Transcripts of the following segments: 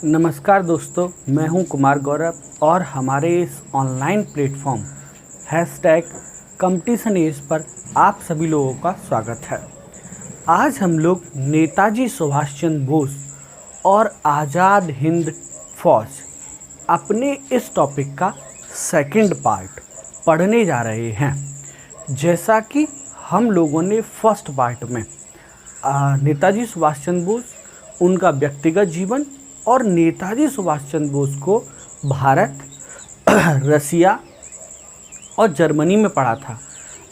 नमस्कार दोस्तों, मैं हूं कुमार गौरव और हमारे इस online platform #competition as per आप सभी लोगों का स्वागत है। आज हम लोग नेताजी सुभाष चंद्र बोस और आज़ाद हिंद फौज अपने इस टॉपिक का सेकंड पार्ट पढ़ने जा रहे हैं। जैसा कि हम लोगों ने फर्स्ट पार्ट में नेताजी सुभाष चंद्र बोस, उनका व्यक्तिगत जीवन और नेताजी सुभाष चंद्र बोस को भारत, रसिया और जर्मनी में पढ़ा था।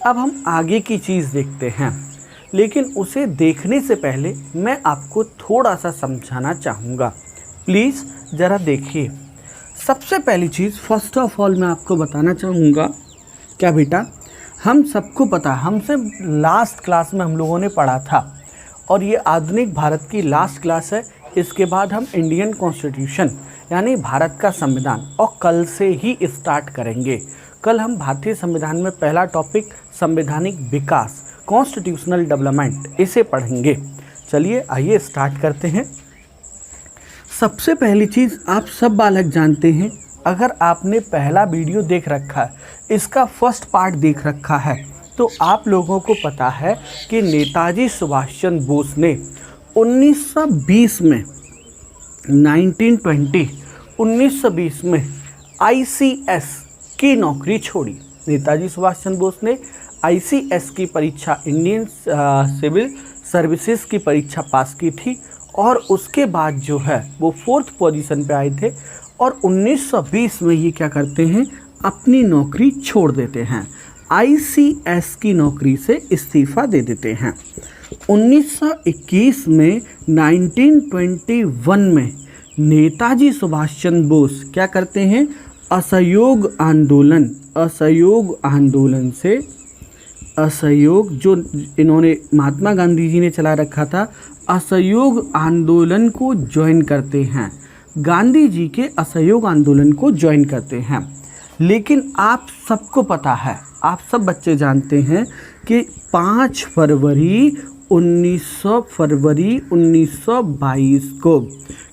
अब हम आगे की चीज़ देखते हैं, लेकिन उसे देखने से पहले मैं आपको थोड़ा सा समझाना चाहूँगा। प्लीज़ ज़रा देखिए। सबसे पहली चीज़ फर्स्ट ऑफ ऑल मैं आपको बताना चाहूँगा, क्या बेटा, हम सबको पता, हमसे लास्ट क्लास में हम लोगों ने पढ़ा था और ये आधुनिक भारत की लास्ट क्लास है। इसके बाद हम इंडियन कॉन्स्टिट्यूशन यानी भारत का संविधान और कल से ही स्टार्ट करेंगे। कल हम भारतीय संविधान में पहला टॉपिक संवैधानिक विकास, कॉन्स्टिट्यूशनल डेवलपमेंट, इसे पढ़ेंगे। चलिए आइए स्टार्ट करते हैं। सबसे पहली चीज़ आप सब बालक जानते हैं, अगर आपने पहला वीडियो देख रखा है, इसका फर्स्ट पार्ट देख रखा है, तो आप लोगों को पता है कि नेताजी सुभाष चंद्र बोस ने 1920 में 1920 में ICS की नौकरी छोड़ी। नेताजी सुभाष चंद्र बोस ने ICS की परीक्षा, इंडियन सिविल सर्विसेज की परीक्षा पास की थी और उसके बाद जो है वो 4th पोजीशन पे आए थे और 1920 में ये क्या करते हैं, अपनी नौकरी छोड़ देते हैं, ICS की नौकरी से इस्तीफ़ा दे देते हैं। 1921 में 1921 में नेताजी सुभाष चंद्र बोस क्या करते हैं, असहयोग जो इन्होंने महात्मा गांधी जी ने चला रखा था, असहयोग आंदोलन को ज्वाइन करते हैं। गांधी जी के असहयोग आंदोलन को ज्वाइन करते हैं। लेकिन आप सबको पता है, आप सब बच्चे जानते हैं कि 5 फरवरी 1922 को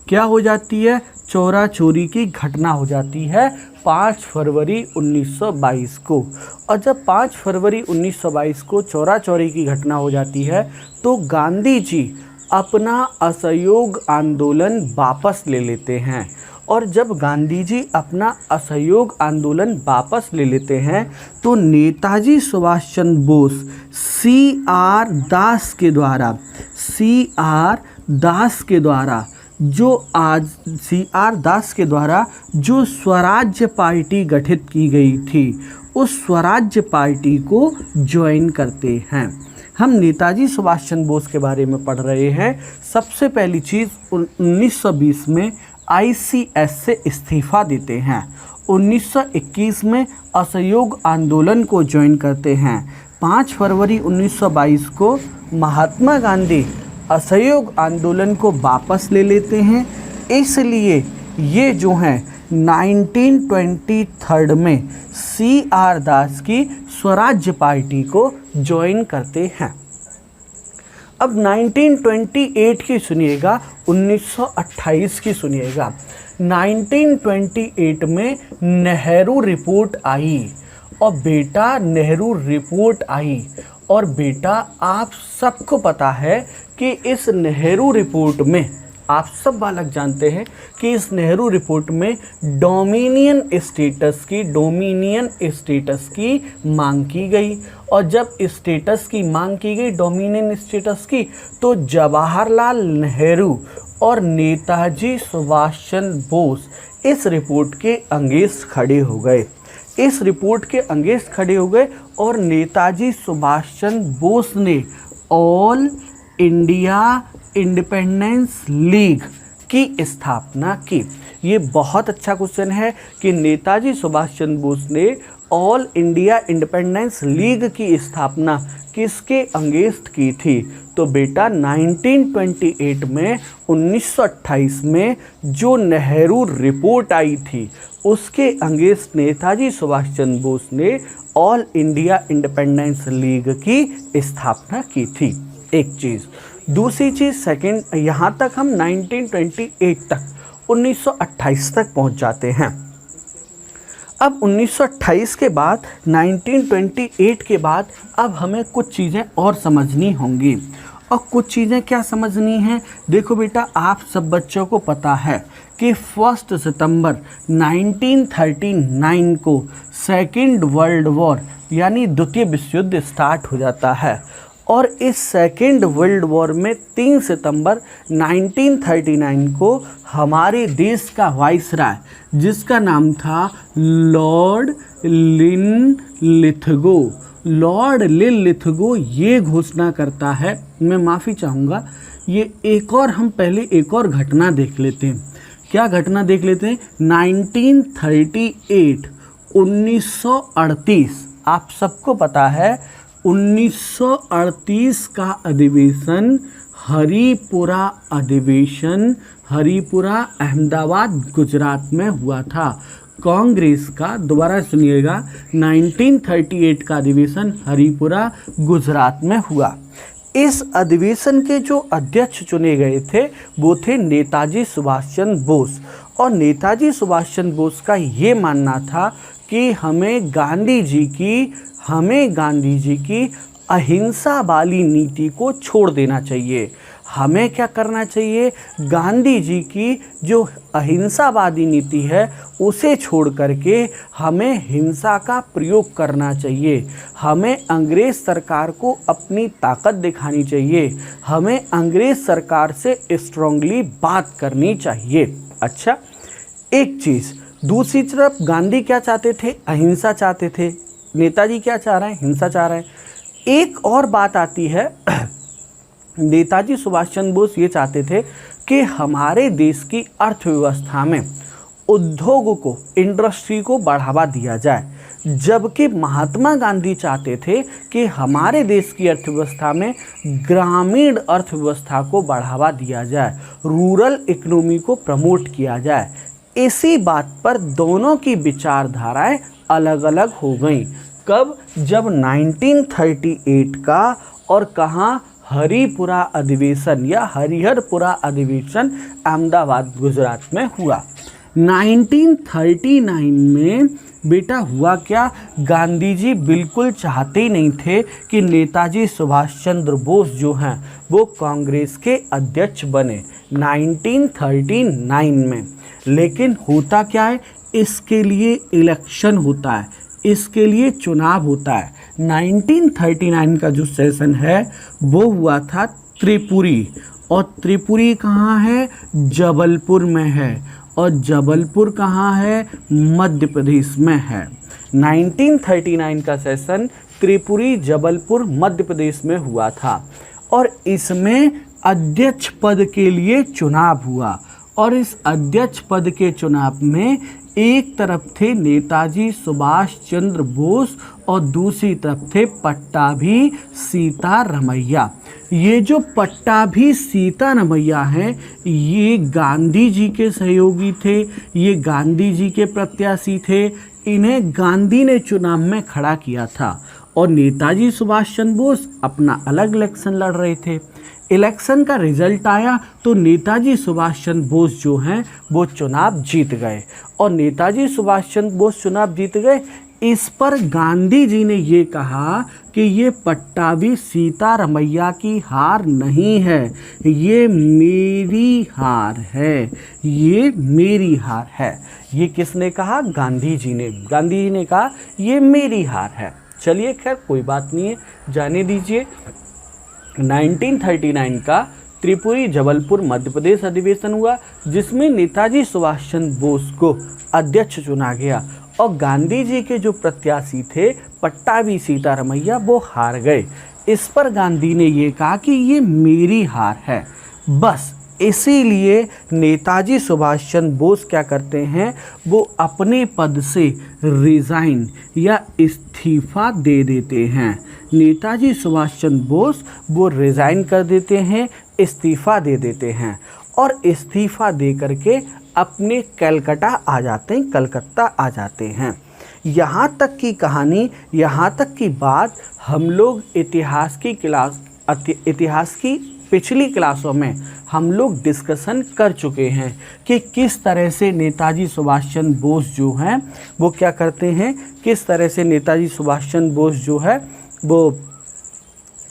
क्या हो जाती है, चोरा चोरी की घटना हो जाती है 5 फरवरी 1922 को। और जब 5 फरवरी 1922 को चोरा चोरी की घटना हो जाती है तो गांधी जी अपना असहयोग आंदोलन वापस ले लेते हैं। और जब गांधी जी अपना असहयोग आंदोलन वापस ले लेते हैं तो नेताजी सुभाष चंद्र बोस CR दास के द्वारा जो स्वराज्य पार्टी गठित की गई थी, उस स्वराज्य पार्टी को ज्वाइन करते हैं। हम नेताजी सुभाष चंद्र बोस के बारे में पढ़ रहे हैं। सबसे पहली चीज़ 1920 में ICS से इस्तीफ़ा देते हैं। 1921 में असहयोग आंदोलन को ज्वाइन करते हैं। 5 फरवरी 1922 को महात्मा गांधी असहयोग आंदोलन को वापस ले लेते हैं। इसलिए ये जो हैं 1923 में CR दास की स्वराज्य पार्टी को ज्वाइन करते हैं। अब 1928 की सुनिएगा, 1928 की सुनिएगा। 1928 में नेहरू रिपोर्ट आई और बेटा नेहरू रिपोर्ट आई और बेटा आप सबको पता है कि इस नेहरू रिपोर्ट में, आप सब बालक जानते हैं कि इस नेहरू रिपोर्ट में डोमिनियन स्टेटस की मांग की गई। और जब स्टेटस की मांग की गई, डोमिनियन स्टेटस की, तो जवाहरलाल नेहरू और नेताजी सुभाष चंद्र बोस इस रिपोर्ट के अगेंस्ट खड़े हो गए और नेताजी सुभाष चंद्र बोस ने ऑल इंडिया इंडिपेंडेंस लीग की स्थापना की। ये बहुत अच्छा क्वेश्चन है कि नेताजी सुभाष चंद्र बोस ने ऑल इंडिया इंडिपेंडेंस लीग की स्थापना किसके अगेंस्ट की थी। तो बेटा 1928 में 1928 में जो नेहरू रिपोर्ट आई थी उसके अगेंस्ट नेताजी सुभाष चंद्र बोस ने ऑल इंडिया इंडिपेंडेंस लीग की स्थापना की थी। एक चीज़। दूसरी चीज़ सेकंड, यहाँ तक हम 1928 तक 1928 तक पहुंच जाते हैं। अब 1928 के बाद 1928 के बाद अब हमें कुछ चीज़ें और समझनी होंगी। और कुछ चीज़ें क्या समझनी हैं? देखो बेटा, आप सब बच्चों को पता है कि 1 सितंबर 1939 को सेकेंड वर्ल्ड वॉर यानी द्वितीय विश्व युद्ध स्टार्ट हो जाता है। और इस सेकेंड वर्ल्ड वॉर में 3 सितंबर 1939 को हमारे देश का वाइसराय, जिसका नाम था लॉर्ड लिनलिथगो, लॉर्ड लिनलिथगो ये घोषणा करता है। मैं माफ़ी चाहूँगा, ये हम पहले एक और घटना देख लेते हैं। क्या घटना देख लेते हैं? 1938 आप सबको पता है 1938 का अधिवेशन हरिपुरा अहमदाबाद गुजरात में हुआ था। कांग्रेस का, दोबारा सुनिएगा, 1938 का अधिवेशन हरिपुरा गुजरात में हुआ। इस अधिवेशन के जो अध्यक्ष चुने गए थे वो थे नेताजी सुभाष चंद्र बोस। और नेताजी सुभाष चंद्र बोस का ये मानना था कि हमें गांधी जी की अहिंसा वाली नीति को छोड़ देना चाहिए। हमें क्या करना चाहिए? गांधी जी की जो अहिंसावादी नीति है उसे छोड़ करके हमें हिंसा का प्रयोग करना चाहिए। हमें अंग्रेज़ सरकार को अपनी ताकत दिखानी चाहिए। हमें अंग्रेज़ सरकार से स्ट्रांगली बात करनी चाहिए। अच्छा, एक चीज़। दूसरी तरफ गांधी क्या चाहते थे? अहिंसा चाहते थे। नेताजी क्या चाह रहे हैं? हिंसा चाह रहे हैं। एक और बात आती है, नेताजी सुभाष चंद्र बोस ये चाहते थे कि हमारे देश की अर्थव्यवस्था में उद्योग को, इंडस्ट्री को बढ़ावा दिया जाए, जबकि महात्मा गांधी चाहते थे कि हमारे देश की अर्थव्यवस्था में ग्रामीण अर्थव्यवस्था को बढ़ावा दिया जाए, रूरल इकोनॉमी को प्रमोट किया जाए। इसी बात पर दोनों की विचारधाराएं अलग अलग हो गईं। कब? जब 1938 का और कहाँ हरिपुरा अधिवेशन या हरिहरपुरा अधिवेशन अहमदाबाद गुजरात में हुआ। 1939 में बेटा हुआ क्या? गांधी जी बिल्कुल चाहते ही नहीं थे कि नेताजी सुभाष चंद्र बोस जो हैं वो कांग्रेस के अध्यक्ष बने 1939 में। लेकिन होता क्या है? इसके लिए इलेक्शन होता है, इसके लिए चुनाव होता है। 1939 का जो सेशन है वो हुआ था त्रिपुरी। और त्रिपुरी कहाँ है? जबलपुर में है। और जबलपुर कहाँ है? मध्य प्रदेश में है। 1939 का सेशन त्रिपुरी, जबलपुर, मध्य प्रदेश में हुआ था। और इसमें अध्यक्ष पद के लिए चुनाव हुआ। और इस अध्यक्ष पद के चुनाव में एक तरफ थे नेताजी सुभाष चंद्र बोस और दूसरी तरफ थे पट्टाभी सीतारमैया। ये जो पट्टाभी सीतारमैया हैं ये गांधी जी के सहयोगी थे, ये गांधी जी के प्रत्याशी थे। इन्हें गांधी ने चुनाव में खड़ा किया था और नेताजी सुभाष चंद्र बोस अपना अलग इलेक्शन लड़ रहे थे। इलेक्शन का रिजल्ट आया तो नेताजी सुभाष चंद्र बोस जो हैं वो चुनाव जीत गए। और नेताजी सुभाष चंद्र बोस चुनाव जीत गए। इस पर गांधी जी ने ये कहा कि ये पट्टाभी सीतारमैया की हार नहीं है, ये मेरी हार है, ये मेरी हार है। ये किसने कहा? गांधी जी ने। गांधी जी ने कहा ये मेरी हार है। चलिए खैर कोई बात नहीं है, जाने दीजिए। 1939 का त्रिपुरी जबलपुर मध्य प्रदेश अधिवेशन हुआ जिसमें नेताजी सुभाष चंद्र बोस को अध्यक्ष चुना गया और गांधी जी के जो प्रत्याशी थे पट्टाभी सीतारमैया वो हार गए। इस पर गांधी ने ये कहा कि ये मेरी हार है। बस इसीलिए नेताजी सुभाष चंद्र बोस क्या करते हैं? वो अपने पद से रिज़ाइन या इस्तीफ़ा दे देते हैं। नेताजी सुभाष चंद्र बोस वो रिज़ाइन कर देते हैं, इस्तीफ़ा दे देते हैं और इस्तीफ़ा दे करके अपने कलकत्ता आ जाते हैं। यहाँ तक की कहानी, यहाँ तक की बात हम लोग इतिहास की पिछली क्लासों में हम लोग डिस्कशन कर चुके हैं कि किस तरह से नेताजी सुभाष चंद्र बोस जो हैं वो क्या करते हैं, किस तरह से नेताजी सुभाष चंद्र बोस जो है वो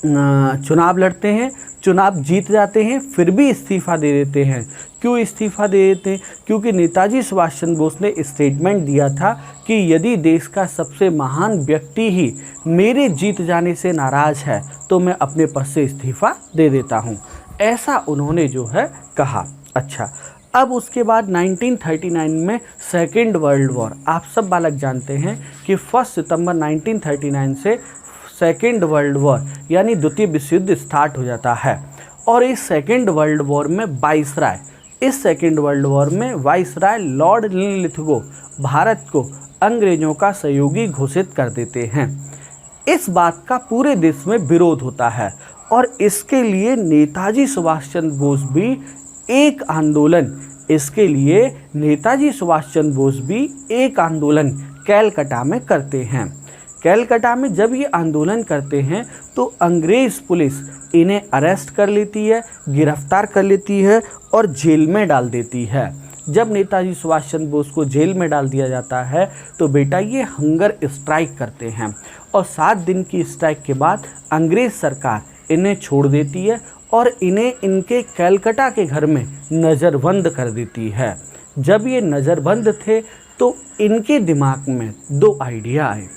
चुनाव लड़ते हैं, चुनाव जीत जाते हैं, फिर भी इस्तीफ़ा दे देते हैं। क्यों इस्तीफ़ा दे देते हैं? क्योंकि नेताजी सुभाष चंद्र बोस ने स्टेटमेंट दिया था कि यदि देश का सबसे महान व्यक्ति ही मेरे जीत जाने से नाराज़ है तो मैं अपने पद से इस्तीफ़ा दे देता हूँ, ऐसा उन्होंने जो है कहा। अच्छा, अब उसके बाद 1939 में सेकेंड वर्ल्ड वॉर, आप सब बालक जानते हैं कि 1 सितंबर 1939 से सेकेंड वर्ल्ड वॉर यानी द्वितीय विश्व युद्ध स्टार्ट हो जाता है। और इस सेकेंड वर्ल्ड वॉर में इस सेकेंड वर्ल्ड वॉर में वाइसराय लॉर्ड लिथगो भारत को अंग्रेज़ों का सहयोगी घोषित कर देते हैं। इस बात का पूरे देश में विरोध होता है और इसके लिए नेताजी सुभाष चंद्र बोस भी एक आंदोलन कैलकाटा में करते हैं। कैलकाटा में जब ये आंदोलन करते हैं तो अंग्रेज़ पुलिस इन्हें अरेस्ट कर लेती है, गिरफ्तार कर लेती है और जेल में डाल देती है। जब नेताजी सुभाष चंद्र बोस को जेल में डाल दिया जाता है तो बेटा ये हंगर स्ट्राइक करते हैं और 7 दिन की स्ट्राइक के बाद अंग्रेज़ सरकार इन्हें छोड़ देती है और इन्हें इनके कैलकाटा के घर में नज़रबंद कर देती है। जब ये नज़रबंद थे तो इनके दिमाग में 2 आइडिया आए।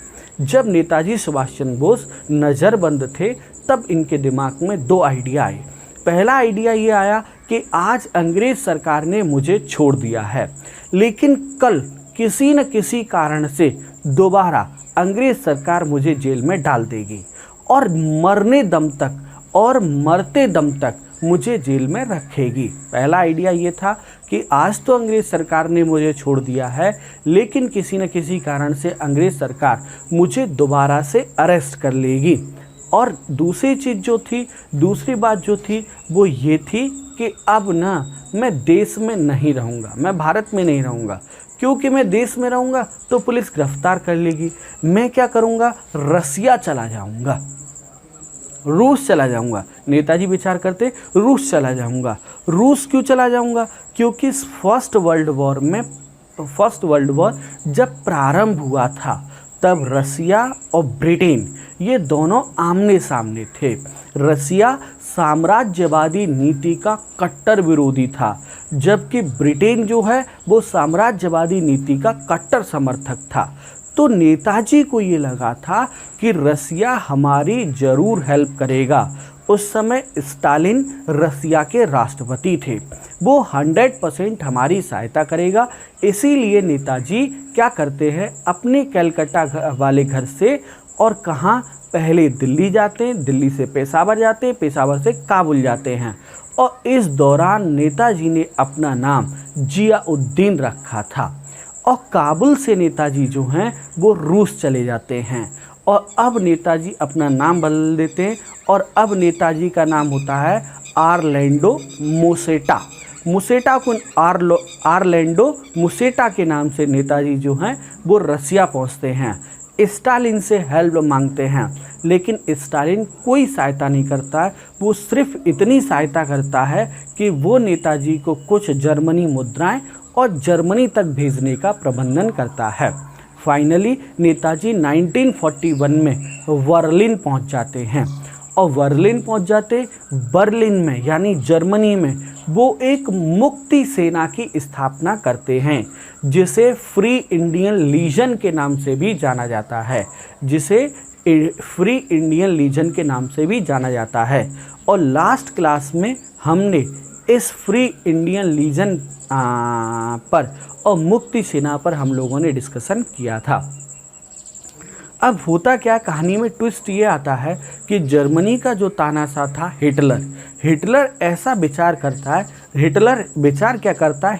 जब नेताजी सुभाष चंद्र बोस नज़रबंद थे तब इनके दिमाग में 2 आइडिया आए। पहला आइडिया ये आया कि आज अंग्रेज़ सरकार ने मुझे छोड़ दिया है, लेकिन कल किसी न किसी कारण से दोबारा अंग्रेज़ सरकार मुझे जेल में डाल देगी और मरते दम तक मुझे जेल में रखेगी। पहला आइडिया ये था कि आज तो अंग्रेज़ सरकार ने मुझे छोड़ दिया है, लेकिन किसी न किसी कारण से अंग्रेज़ सरकार मुझे दोबारा से अरेस्ट कर लेगी। और दूसरी बात जो थी वो ये थी कि अब ना मैं देश में नहीं रहूँगा, मैं भारत में नहीं रहूँगा, क्योंकि मैं देश में रहूँगा तो पुलिस गिरफ्तार कर लेगी। मैं क्या करूँगा, रसिया चला जाऊँगा, रूस चला जाऊँगा। नेताजी विचार करते रूस चला जाऊँगा। रूस क्यों चला जाऊँगा? क्योंकि फर्स्ट वर्ल्ड वॉर जब प्रारंभ हुआ था तब रसिया और ब्रिटेन ये दोनों आमने सामने थे। रसिया साम्राज्यवादी नीति का कट्टर विरोधी था, जबकि ब्रिटेन जो है वो साम्राज्यवादी नीति का कट्टर समर्थक था। तो नेताजी को ये लगा था कि रसिया हमारी ज़रूर हेल्प करेगा। उस समय स्टालिन रसिया के राष्ट्रपति थे, वो 100% हमारी सहायता करेगा। इसीलिए नेताजी क्या करते हैं, अपने कलकत्ता वाले घर से और कहाँ, पहले दिल्ली जाते हैं, दिल्ली से पेशावर जाते हैं, पेशावर से काबुल जाते हैं। और इस दौरान नेताजी ने अपना नाम जियाउद्दीन रखा था और काबुल से नेताजी जो हैं वो रूस चले जाते हैं। और अब नेताजी अपना नाम बदल देते हैं और अब नेताजी का नाम होता है आरलैंडो मुसेटा। आरलैंडो मुसेटा के नाम से नेताजी जो हैं वो रसिया पहुंचते हैं। स्टालिन से हेल्प मांगते हैं, लेकिन स्टालिन कोई सहायता नहीं करता है। वो सिर्फ इतनी सहायता करता है कि वो नेताजी को कुछ जर्मनी मुद्राएं और जर्मनी तक भेजने का प्रबंधन करता है। फाइनली नेताजी 1941 में बर्लिन पहुंच जाते हैं और बर्लिन में यानी जर्मनी में वो एक मुक्ति सेना की स्थापना करते हैं, जिसे फ्री इंडियन लीजन के नाम से भी जाना जाता है। और लास्ट क्लास में हमने इस फ्री इंडियन लीजन पर और मुक्ति सेना पर हम लोगों ने डिस्कशन किया था। अब होता क्या, कहानी में ट्विस्ट ये आता है कि जर्मनी का जो तानाशाह था हिटलर ऐसा विचार करता है,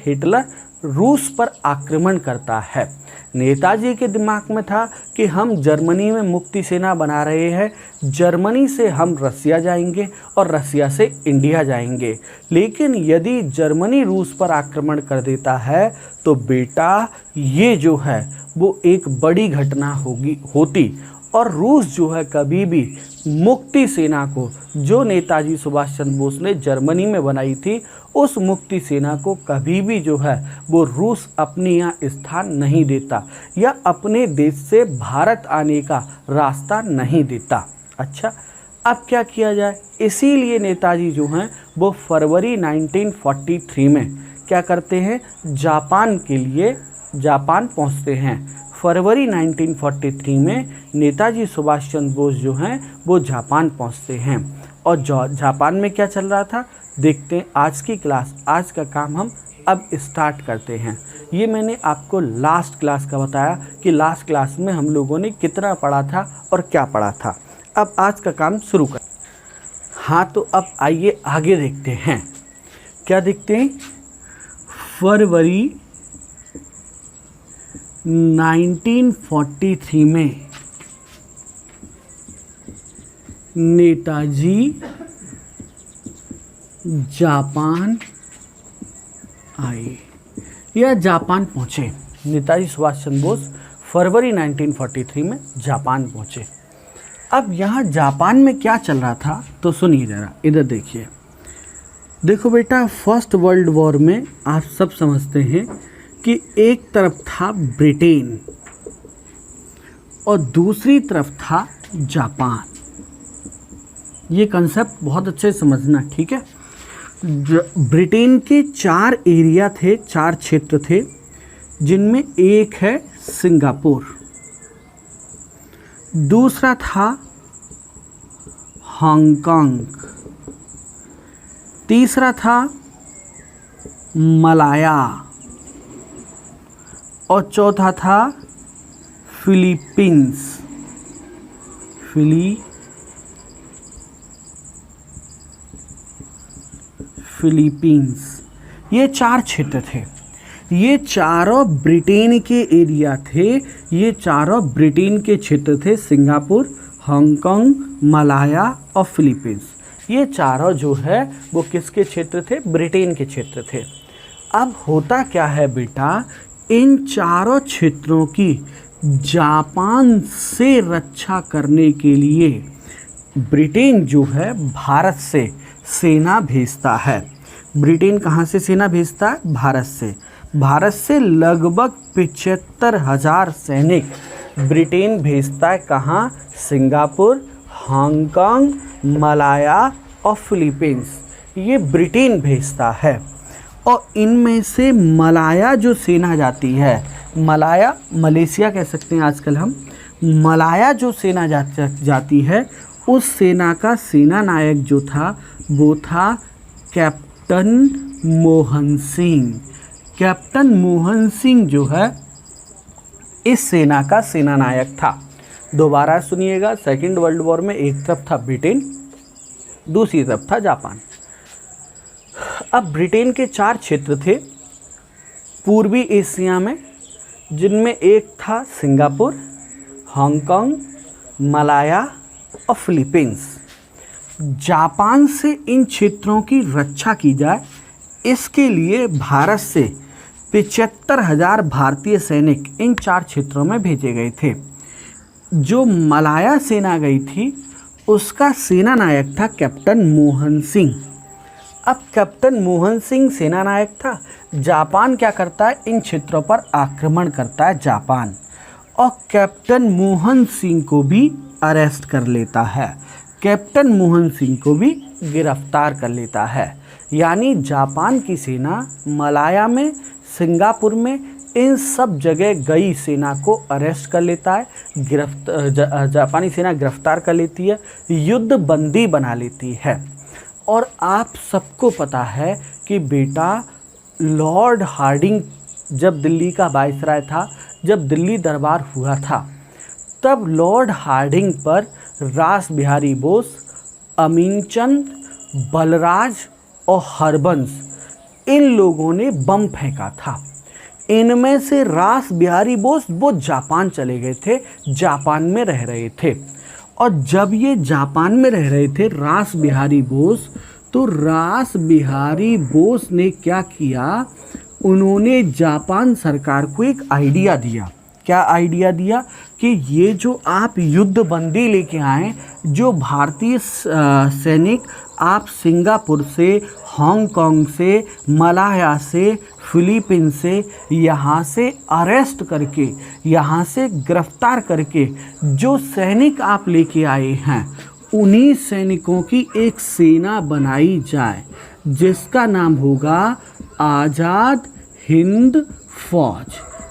हिटलर रूस पर आक्रमण करता है। नेताजी के दिमाग में था कि हम जर्मनी में मुक्ति सेना बना रहे हैं, जर्मनी से हम रसिया जाएंगे और रसिया से इंडिया जाएंगे, लेकिन यदि जर्मनी रूस पर आक्रमण कर देता है तो बेटा ये जो है वो एक बड़ी घटना होती और रूस जो है कभी भी मुक्ति सेना को, जो नेताजी सुभाष चंद्र बोस ने जर्मनी में बनाई थी, उस मुक्ति सेना को कभी भी जो है वो रूस अपने यहाँ स्थान नहीं देता या अपने देश से भारत आने का रास्ता नहीं देता। अच्छा, अब क्या किया जाए? इसीलिए नेताजी जो हैं वो फरवरी 1943 में क्या करते हैं, जापान के लिए जापान पहुंचते हैं। फरवरी 1943 में नेताजी सुभाष चंद्र बोस जो हैं वो जापान पहुंचते हैं। और जापान में क्या चल रहा था देखते हैं आज की क्लास। आज का काम हम अब स्टार्ट करते हैं। ये मैंने आपको लास्ट क्लास का बताया कि लास्ट क्लास में हम लोगों ने कितना पढ़ा था और क्या पढ़ा था। अब आज का काम शुरू कर। हाँ, तो अब आइए आगे देखते हैं। क्या देखते हैं? फरवरी 1943 में नेताजी जापान आए या जापान पहुँचे। नेताजी सुभाष चंद्र बोस फरवरी 1943 में जापान पहुँचे। अब यहाँ जापान में क्या चल रहा था तो सुनिए ज़रा, इधर देखिए। देखो बेटा, फर्स्ट वर्ल्ड वॉर में आप सब समझते हैं कि एक तरफ था ब्रिटेन और दूसरी तरफ था जापान। ये कंसेप्ट बहुत अच्छे से समझना, ठीक है। ब्रिटेन के 4 एरिया थे, 4 क्षेत्र थे, जिनमें एक है सिंगापुर, दूसरा था हांगकांग, तीसरा था मलाया और चौथा था फिलीपींस। फिलीपींस, ये 4 क्षेत्र थे। ये चारों ब्रिटेन के एरिया थे, ये चारों ब्रिटेन के क्षेत्र थे। सिंगापुर, हांगकांग, मलाया और फिलीपींस, ये चारों जो है वो किसके क्षेत्र थे? ब्रिटेन के क्षेत्र थे। अब होता क्या है बेटा, इन चारों क्षेत्रों की जापान से रक्षा करने के लिए ब्रिटेन जो है भारत से सेना भेजता है। ब्रिटेन कहाँ से सेना भेजता है? भारत से। भारत से लगभग 75,000 सैनिक ब्रिटेन भेजता है। कहाँ? सिंगापुर, हांगकांग, मलाया और फिलीपींस, ये ब्रिटेन भेजता है। और इनमें से मलाया जो सेना जाती है, मलाया मलेशिया कह सकते हैं आजकल हम, मलाया जो सेना जाती है, उस सेना का सेना नायक जो था वो था कैप्टन मोहन सिंह। कैप्टन मोहन सिंह जो है इस सेना का सेना नायक था। दोबारा सुनिएगा, सेकेंड वर्ल्ड वॉर में एक तरफ था ब्रिटेन, दूसरी तरफ था जापान। अब ब्रिटेन के 4 क्षेत्र थे पूर्वी एशिया में, जिनमें एक था सिंगापुर, हांगकांग, मलाया और फिलीपींस। जापान से इन क्षेत्रों की रक्षा की जाए, इसके लिए भारत से 75,000 भारतीय सैनिक इन 4 क्षेत्रों में भेजे गए थे। जो मलाया सेना गई थी उसका सेना नायक था कैप्टन मोहन सिंह। अब कैप्टन मोहन सिंह सेना नायक था। जापान क्या करता है? इन क्षेत्रों पर आक्रमण करता है जापान, और कैप्टन मोहन सिंह को भी अरेस्ट कर लेता है, कैप्टन मोहन सिंह को भी गिरफ्तार कर लेता है। यानी जापान की सेना मलाया में, सिंगापुर में, इन सब जगह गई सेना को अरेस्ट कर लेता है, जापानी सेना गिरफ्तार कर लेती है, युद्ध बंदी बना लेती है। और आप सबको पता है कि बेटा लॉर्ड हार्डिंग जब दिल्ली का वायसराय था, जब दिल्ली दरबार हुआ था, तब लॉर्ड हार्डिंग पर रास बिहारी बोस, अमीनचंद, बलराज और हरबंस, इन लोगों ने बम फेंका था। इनमें से रास बिहारी बोस वो जापान चले गए थे, जापान में रह रहे थे। और जब ये जापान में रह रहे थे रास बिहारी बोस, तो रास बिहारी बोस ने क्या किया, उन्होंने जापान सरकार को एक आइडिया दिया। क्या आइडिया दिया कि ये जो आप युद्ध बंदी लेके आए, जो भारतीय सैनिक आप सिंगापुर से, हांगकांग से, मलाया से, फिलीपीन से यहाँ से अरेस्ट करके, यहाँ से गिरफ्तार करके जो सैनिक आप लेके आए हैं, उन्हीं सैनिकों की एक सेना बनाई जाए जिसका नाम होगा आज़ाद हिंद फौज,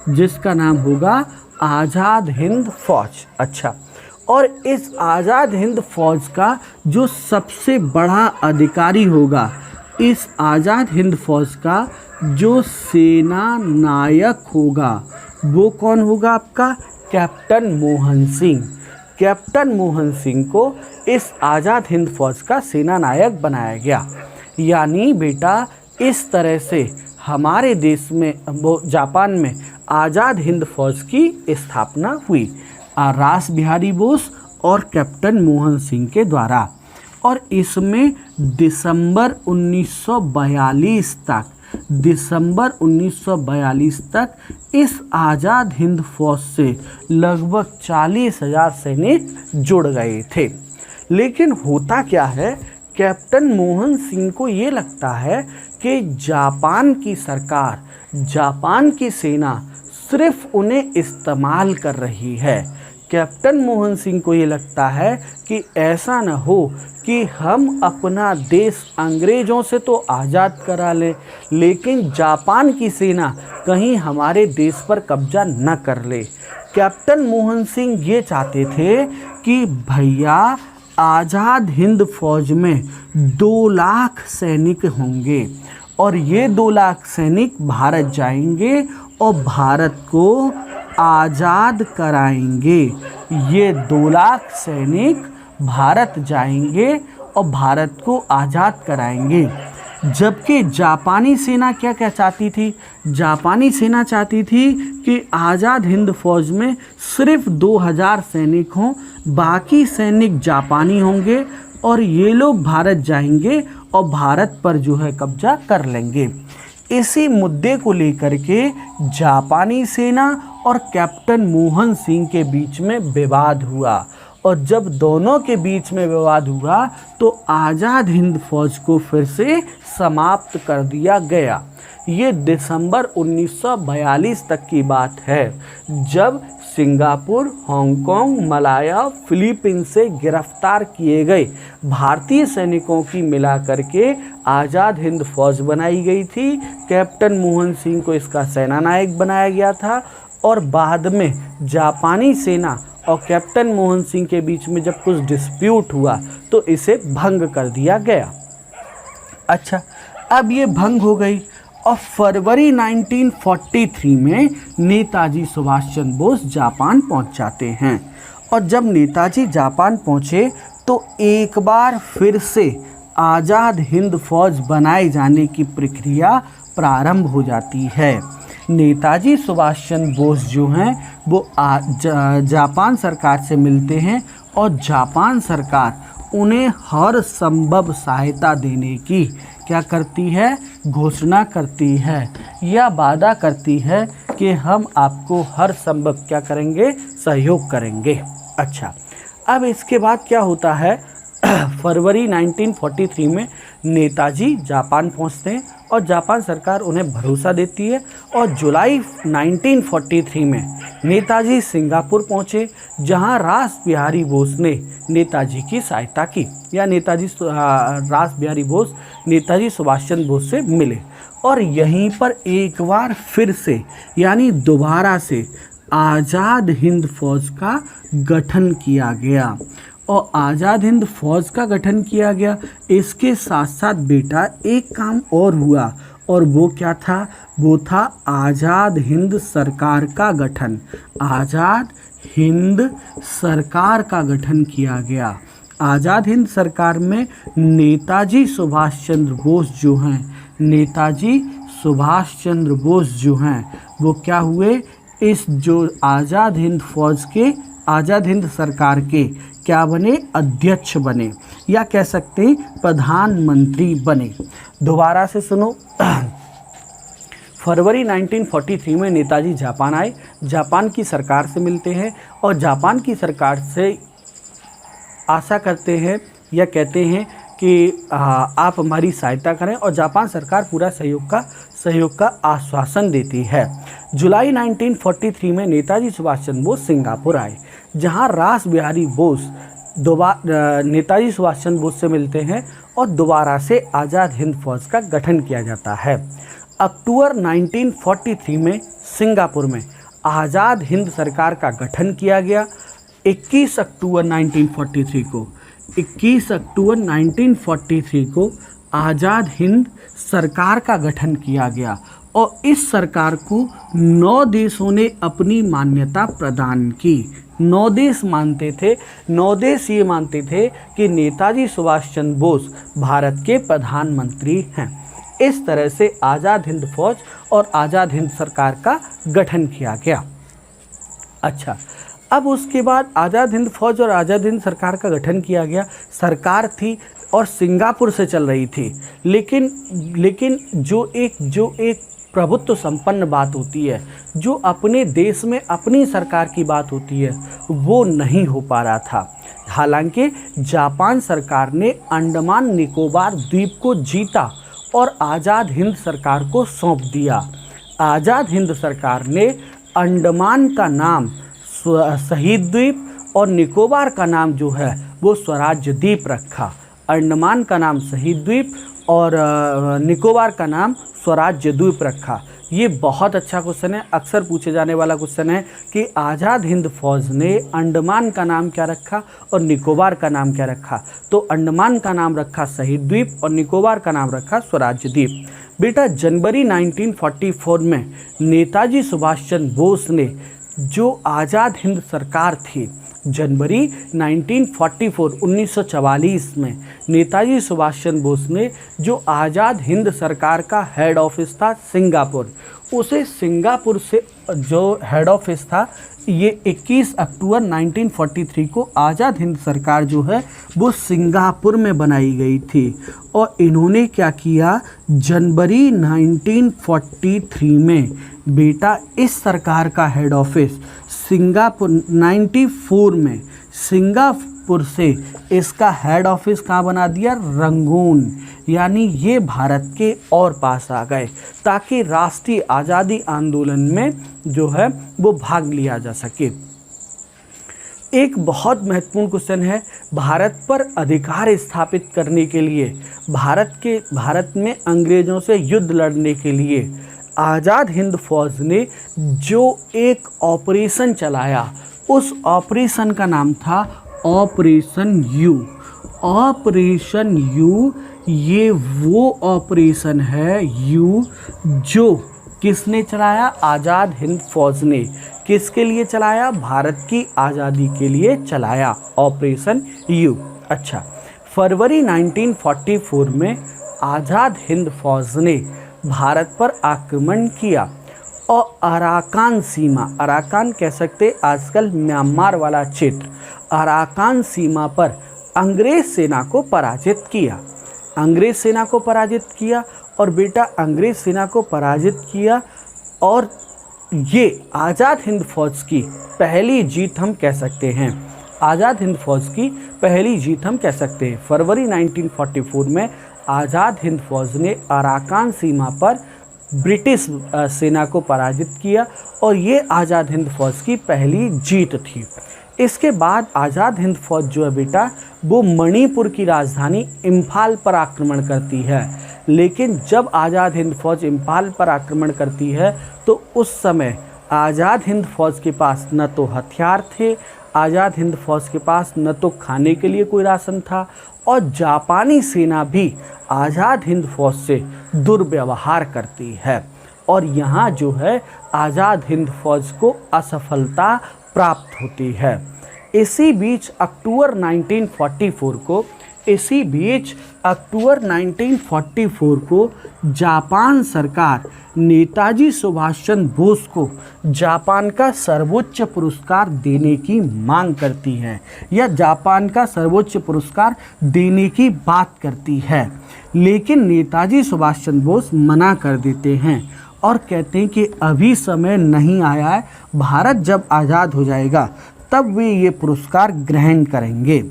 जिसका नाम होगा आज़ाद हिंद फौज। अच्छा, और इस आज़ाद हिंद फौज का जो सबसे बड़ा अधिकारी होगा, इस आज़ाद हिंद फौज का जो सेना नायक होगा, वो कौन होगा आपका? कैप्टन मोहन सिंह। कैप्टन मोहन सिंह को इस आज़ाद हिंद फौज का सेना नायक बनाया गया। यानी बेटा इस तरह से हमारे देश में, वो जापान में आज़ाद हिंद फौज की स्थापना हुई रास बिहारी बोस और कैप्टन मोहन सिंह के द्वारा। और इसमें दिसंबर 1942 तक इस आज़ाद हिंद फौज से लगभग 40,000 सैनिक जुड़ गए थे। लेकिन होता क्या है, कैप्टन मोहन सिंह को ये लगता है कि जापान की सरकार, जापान की सेना सिर्फ उन्हें इस्तेमाल कर रही है। कैप्टन मोहन सिंह को ये लगता है कि ऐसा न हो कि हम अपना देश अंग्रेज़ों से तो आज़ाद करा लें, लेकिन जापान की सेना कहीं हमारे देश पर कब्जा न कर ले। कैप्टन मोहन सिंह ये चाहते थे कि भैया आज़ाद हिंद फौज में 2 लाख सैनिक होंगे और ये 2 लाख सैनिक भारत जाएंगे और भारत को आज़ाद कराएंगे। ये 2 लाख सैनिक भारत जाएंगे और भारत को आज़ाद कराएंगे। जबकि जापानी सेना क्या क्या चाहती थी? जापानी सेना चाहती थी कि आज़ाद हिंद फौज में सिर्फ 2000 सैनिक हों, बाकी सैनिक जापानी होंगे और ये लोग भारत जाएंगे और भारत पर जो है कब्जा कर लेंगे। इसी मुद्दे को लेकर के जापानी सेना और कैप्टन मोहन सिंह के बीच में विवाद हुआ। और जब दोनों के बीच में विवाद हुआ तो आज़ाद हिंद फौज को फिर से समाप्त कर दिया गया। ये दिसंबर 1942 तक की बात है, जब सिंगापुर, हांगकांग, मलाया, फिलीपीन से गिरफ्तार किए गए भारतीय सैनिकों की मिला करके आज़ाद हिंद फौज बनाई गई थी। कैप्टन मोहन सिंह को इसका सेना नायक बनाया गया था और बाद में जापानी सेना और कैप्टन मोहन सिंह के बीच में जब कुछ डिस्प्यूट हुआ तो इसे भंग कर दिया गया। अच्छा, अब ये भंग हो गई और फरवरी 1943 में नेताजी सुभाष चंद्र बोस जापान पहुंच जाते हैं। और जब नेताजी जापान पहुंचे तो एक बार फिर से आज़ाद हिंद फौज बनाए जाने की प्रक्रिया प्रारंभ हो जाती है। नेताजी सुभाष चंद्र बोस जो हैं वो जापान सरकार से मिलते हैं और जापान सरकार उन्हें हर संभव सहायता देने की क्या करती है? घोषणा करती है या वादा करती है कि हम आपको हर संभव क्या करेंगे? सहयोग करेंगे। अच्छा, अब इसके बाद क्या होता है? फरवरी 1943 में नेताजी जापान पहुंचते हैं और जापान सरकार उन्हें भरोसा देती है। और जुलाई 1943 में नेताजी सिंगापुर पहुंचे, जहां रास बिहारी बोस ने नेताजी की सहायता की, या रास बिहारी बोस नेताजी सुभाष चंद्र बोस से मिले। और यहीं पर एक बार फिर से यानी दोबारा से आज़ाद हिंद फौज का गठन किया गया। और आज़ाद हिंद फौज का गठन किया गया, इसके साथ साथ बेटा एक काम और हुआ, और वो क्या था? वो था आज़ाद हिंद सरकार का गठन। आज़ाद हिंद सरकार का गठन किया गया। आज़ाद हिंद सरकार में नेताजी सुभाष चंद्र बोस जो हैं, नेताजी सुभाष चंद्र बोस जो हैं वो क्या हुए? इस जो आज़ाद हिंद फौज के, आज़ाद हिंद सरकार के क्या बने? अध्यक्ष बने, या कह सकते हैं प्रधानमंत्री बने। दोबारा से सुनो, फरवरी 1943 में नेताजी जापान आए, जापान की सरकार से मिलते हैं और जापान की सरकार से आशा करते हैं या कहते हैं कि आप हमारी सहायता करें, और जापान सरकार पूरा सहयोग का आश्वासन देती है। जुलाई 1943 में नेताजी सुभाष चंद्र बोस सिंगापुर आए, जहां रास बिहारी बोस नेताजी सुभाष चंद्र बोस से मिलते हैं और दोबारा से आज़ाद हिंद फौज का गठन किया जाता है। अक्टूबर 1943 में सिंगापुर में आज़ाद हिंद सरकार का गठन किया गया। 21 अक्टूबर 1943 को आज़ाद हिंद सरकार का गठन किया गया और इस सरकार को 9 देशों ने अपनी मान्यता प्रदान की। 9 देश मानते थे, 9 देश ये मानते थे कि नेताजी सुभाष चंद्र बोस भारत के प्रधानमंत्री हैं। इस तरह से आज़ाद हिंद फौज और आज़ाद हिंद सरकार का गठन किया गया। अच्छा, अब उसके बाद आज़ाद हिंद फौज और आज़ाद हिंद सरकार का गठन किया गया। सरकार थी और सिंगापुर से चल रही थी, लेकिन जो एक प्रभुत्व संपन्न बात होती है, जो अपने देश में अपनी सरकार की बात होती है, वो नहीं हो पा रहा था। हालांकि जापान सरकार ने अंडमान निकोबार द्वीप को जीता और आज़ाद हिंद सरकार को सौंप दिया। आज़ाद हिंद सरकार ने अंडमान का नाम शहीद द्वीप और निकोबार का नाम जो है वो स्वराज्य द्वीप रखा। अंडमान का नाम शहीद द्वीप और निकोबार का नाम स्वराज्य द्वीप रखा। ये बहुत अच्छा क्वेश्चन है, अक्सर पूछे जाने वाला क्वेश्चन है कि आज़ाद हिंद फौज ने अंडमान का नाम क्या रखा और निकोबार का नाम क्या रखा। तो अंडमान का नाम रखा शहीद द्वीप और निकोबार का नाम रखा स्वराज्य द्वीप। बेटा, जनवरी 1944 में नेताजी सुभाष चंद्र बोस ने जो आज़ाद हिंद सरकार थी, जनवरी 1944 में नेताजी सुभाष चंद्र बोस ने जो आज़ाद हिंद सरकार का हेड ऑफिस था सिंगापुर, उसे सिंगापुर से जो हेड ऑफिस था, ये 21 अक्टूबर 1943 को आज़ाद हिंद सरकार जो है वो सिंगापुर में बनाई गई थी। और इन्होंने क्या किया, जनवरी 1943 में बेटा इस सरकार का हेड ऑफिस सिंगापुर 94 में सिंगापुर से इसका हेड ऑफिस कहाँ बना दिया, रंगून, यानी ये भारत के और पास आ गए ताकि राष्ट्रीय आज़ादी आंदोलन में जो है वो भाग लिया जा सके। एक बहुत महत्वपूर्ण क्वेश्चन है, भारत पर अधिकार स्थापित करने के लिए भारत में अंग्रेज़ों से युद्ध लड़ने के लिए आज़ाद हिंद फौज ने जो एक ऑपरेशन चलाया, उस ऑपरेशन का नाम था ऑपरेशन यू। ऑपरेशन यू ये वो ऑपरेशन है यू जो किसने चलाया, आज़ाद हिंद फौज ने। किसके लिए चलाया, भारत की आज़ादी के लिए चलाया ऑपरेशन यू। अच्छा, फरवरी 1944 में आज़ाद हिंद फौज ने भारत पर आक्रमण किया और अराकान सीमा, अराकान कह सकते आजकल म्यांमार वाला क्षेत्र, अराकान सीमा पर अंग्रेज सेना को पराजित किया। अंग्रेज सेना को पराजित किया और बेटा अंग्रेज सेना को पराजित किया और ये आज़ाद हिंद फौज की पहली जीत हम कह सकते हैं। आज़ाद हिंद फौज की पहली जीत हम कह सकते हैं। फरवरी 1944 में आज़ाद हिंद फौज ने अराकान सीमा पर ब्रिटिश सेना को पराजित किया और ये आज़ाद हिंद फौज की पहली जीत थी। इसके बाद आज़ाद हिंद फौज जो है बेटा वो मणिपुर की राजधानी इम्फाल पर आक्रमण करती है। लेकिन जब आज़ाद हिंद फौज इम्फाल पर आक्रमण करती है तो उस समय आज़ाद हिंद फौज के पास न तो हथियार थे, आज़ाद हिंद फौज के पास न तो खाने के लिए कोई राशन था और जापानी सेना भी आज़ाद हिंद फौज से दुर्व्यवहार करती है और यहाँ जो है आज़ाद हिंद फौज को असफलता प्राप्त होती है। इसी बीच अक्टूबर 1944 को जापान सरकार नेताजी सुभाष चंद्र बोस को जापान का सर्वोच्च पुरस्कार देने की मांग करती है या जापान का सर्वोच्च पुरस्कार देने की बात करती है, लेकिन नेताजी सुभाष चंद्र बोस मना कर देते हैं और कहते हैं कि अभी समय नहीं आया है, भारत जब आज़ाद हो जाएगा तब वे ये पुरस्कार ग्रहण करेंगे।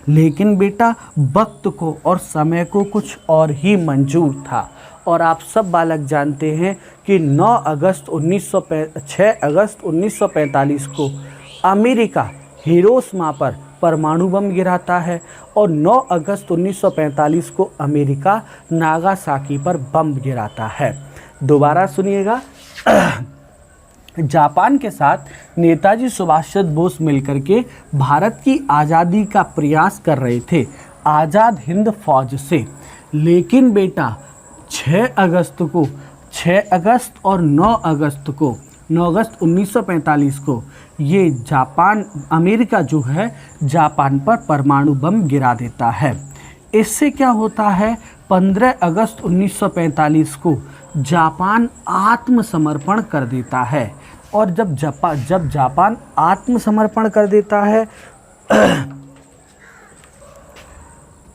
लेकिन बेटा वक्त को और समय को कुछ और ही मंजूर था। और आप सब बालक जानते हैं कि 6 अगस्त 1945 को अमेरिका हिरोशिमा पर परमाणु बम गिराता है और 9 अगस्त 1945 को अमेरिका नागासाकी पर बम गिराता है। दोबारा सुनिएगा। जापान के साथ नेताजी सुभाष चंद्र बोस मिलकर के भारत की आज़ादी का प्रयास कर रहे थे आज़ाद हिंद फौज से। लेकिन बेटा 6 अगस्त और 9 अगस्त 1945 को ये अमेरिका जो है जापान पर परमाणु बम गिरा देता है। इससे क्या होता है, 15 अगस्त 1945 को जापान आत्मसमर्पण कर देता है। और जब जापान आत्मसमर्पण कर देता है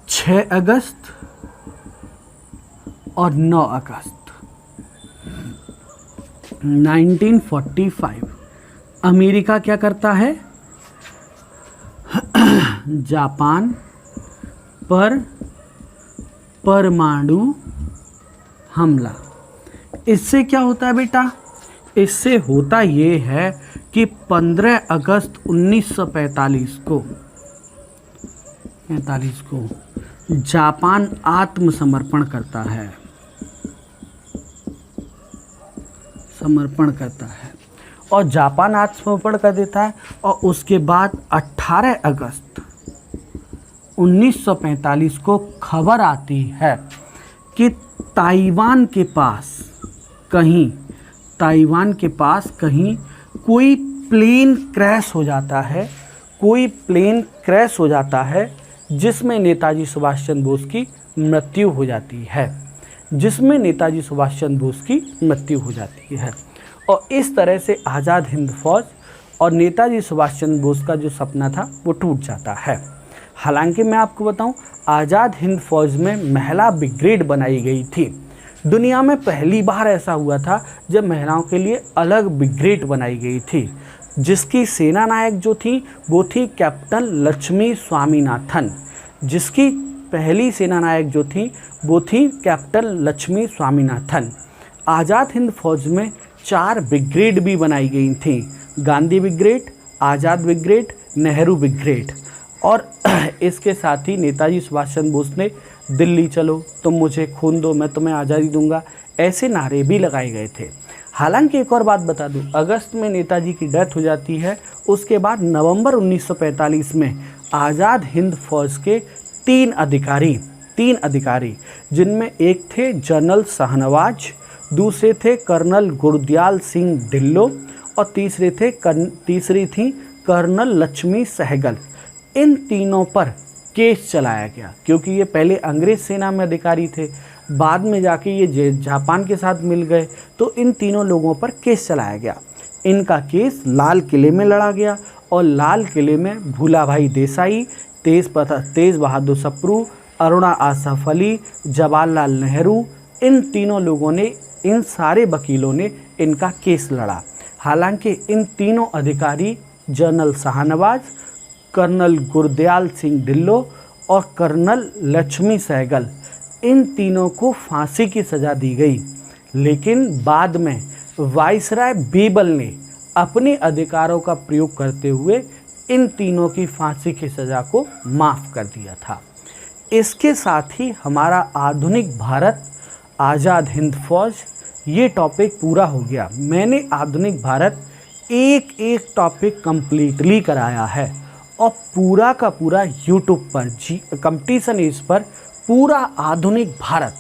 6 अगस्त और 9 अगस्त 1945 अमेरिका क्या करता है, जापान पर परमाणु हमला। इससे क्या होता है बेटा, इससे होता ये है कि 15 अगस्त 1945 को जापान आत्मसमर्पण करता है, और जापान आत्मसमर्पण कर देता है। और उसके बाद 18 अगस्त 1945 को खबर आती है कि ताइवान के पास कहीं कोई प्लेन क्रैश हो जाता है, जिसमें नेताजी सुभाष चंद्र बोस की मृत्यु हो जाती है। और इस तरह से आज़ाद हिंद फौज और नेताजी सुभाष चंद्र बोस का जो सपना था वो टूट जाता है। हालांकि मैं आपको बताऊं, आज़ाद हिंद फौज में महिला ब्रिगेड बनाई गई थी। दुनिया में पहली बार ऐसा हुआ था जब महिलाओं के लिए अलग ब्रिगेड बनाई गई थी, जिसकी सेना नायक जो थी वो थी कैप्टन लक्ष्मी स्वामीनाथन। जिसकी पहली सेना नायक जो थी वो थी कैप्टन लक्ष्मी स्वामीनाथन। आज़ाद हिंद फौज में 4 ब्रिगेड भी बनाई गई थी, गांधी ब्रिगेड, आज़ाद ब्रिगेड, नेहरू ब्रिगेड। और इसके साथ ही नेताजी सुभाष चंद्र बोस ने दिल्ली चलो, तुम मुझे खून दो, मैं तुम्हें आज़ादी दूंगा, ऐसे नारे भी लगाए गए थे। हालांकि एक और बात बता दूं, अगस्त में नेताजी की डेथ हो जाती है। उसके बाद नवंबर 1945 में आज़ाद हिंद फौज के 3 अधिकारी, जिनमें एक थे जनरल शाहनवाज, दूसरे थे कर्नल गुरदयाल सिंह ढिल्लो और तीसरी थी कर्नल लक्ष्मी सहगल। इन तीनों पर केस चलाया गया, क्योंकि ये पहले अंग्रेज सेना में अधिकारी थे, बाद में जाके ये जापान के साथ मिल गए, तो इन तीनों लोगों पर केस चलाया गया। इनका केस लाल किले में लड़ा गया और लाल किले में भूलाभाई देसाई, तेज बहादुर सप्रू, अरुणा आसफ अली, जवाहरलाल नेहरू, इन तीनों लोगों ने, इन सारे वकीलों ने इनका केस लड़ा। हालांकि इन तीनों अधिकारी जनरल शाहनवाज, कर्नल गुरदयाल सिंह ढिल्लो और कर्नल लक्ष्मी सहगल, इन तीनों को फांसी की सज़ा दी गई। लेकिन बाद में वाइसराय बीबल ने अपने अधिकारों का प्रयोग करते हुए इन तीनों की फांसी की सज़ा को माफ़ कर दिया था। इसके साथ ही हमारा आधुनिक भारत, आज़ाद हिंद फौज, ये टॉपिक पूरा हो गया। मैंने आधुनिक भारत एक टॉपिक कंप्लीटली कराया है और पूरा का पूरा यूट्यूब पर कंपटीशन एज पर पूरा आधुनिक भारत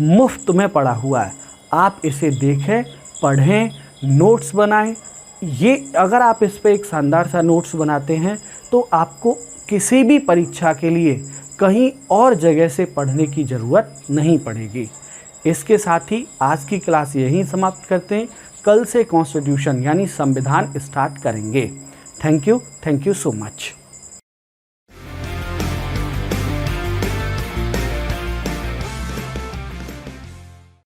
मुफ्त में पड़ा हुआ है। आप इसे देखें, पढ़ें, नोट्स बनाएं। ये अगर आप इस पर एक शानदार सा नोट्स बनाते हैं तो आपको किसी भी परीक्षा के लिए कहीं और जगह से पढ़ने की ज़रूरत नहीं पड़ेगी। इसके साथ ही आज की क्लास यहीं समाप्त करते हैं। कल से कॉन्स्टिट्यूशन यानी संविधान स्टार्ट करेंगे। Thank you so much.